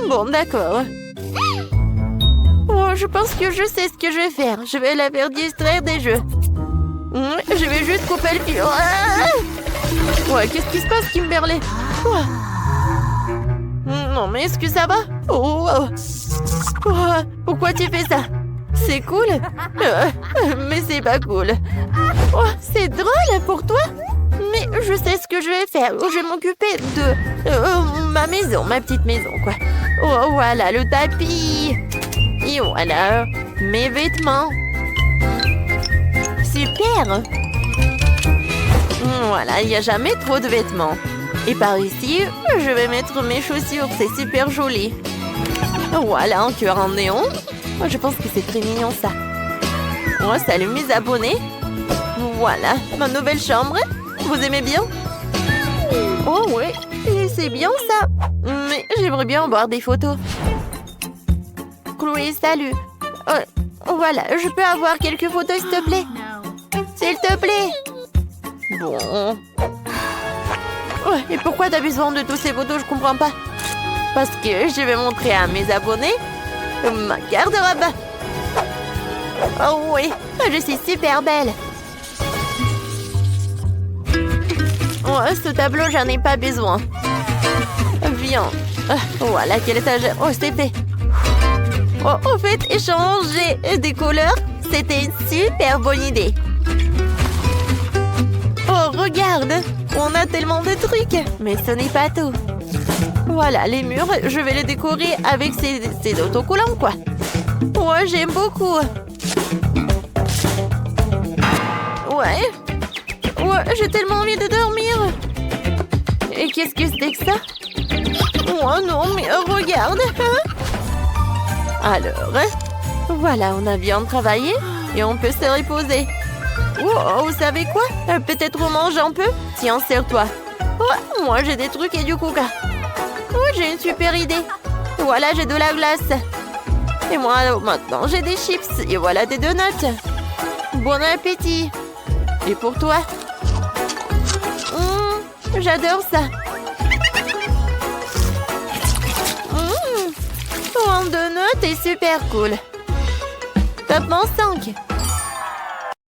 Bon, d'accord. Oh, je pense que je sais ce que je vais faire. Je vais la faire distraire des jeux. Je vais juste couper le fil. Ouais, qu'est-ce qui se passe, Kimberly? Non, mais est-ce que ça va? Pourquoi tu fais ça? C'est cool? Mais c'est pas cool. C'est drôle pour toi? Mais je sais ce que je vais faire. Je vais m'occuper de ma maison, ma petite maison, quoi. Voilà le tapis. Et voilà mes vêtements. super! Voilà, il n'y a jamais trop de vêtements. Et par ici, je vais mettre mes chaussures. C'est super joli. Voilà, un cœur en néon. Oh, je pense que c'est très mignon, ça. Oh, salut mes abonnés. Voilà, ma nouvelle chambre. Vous aimez bien? Oh, oui, c'est bien, ça. Mais j'aimerais bien voir des photos. Chloé, salut. Oh, voilà, je peux avoir quelques photos, s'il te plaît? S'il te plaît. Bon. Oh, et pourquoi t'as besoin de toutes ces photos? Je comprends pas. Parce que je vais montrer à mes abonnés ma garde-robe. Oh oui, je suis super belle. Oh, ce tableau, j'en ai pas besoin. Viens. Voilà, quel étagère. Oh, c'est fait. Oh, en fait, échanger des couleurs, c'était une super bonne idée. Oh, regarde, on a tellement de trucs. Mais ce n'est pas tout. Voilà, les murs, je vais les décorer avec ces autocollants, quoi. Ouais, j'aime beaucoup. Ouais, j'ai tellement envie de dormir. Et qu'est-ce que c'est que ça? Oh non, mais regarde. Alors, voilà, on a bien travaillé et on peut se reposer. Oh, vous savez quoi? Peut-être on mange un peu? Tiens, serre-toi. Oh, moi, j'ai des trucs et du coca. Oh, j'ai une super idée. Voilà, j'ai de la glace. Et moi, maintenant, j'ai des chips. Et voilà des donuts. Bon appétit. Et pour toi? J'adore ça. Oh, un donut est super cool. Top 5.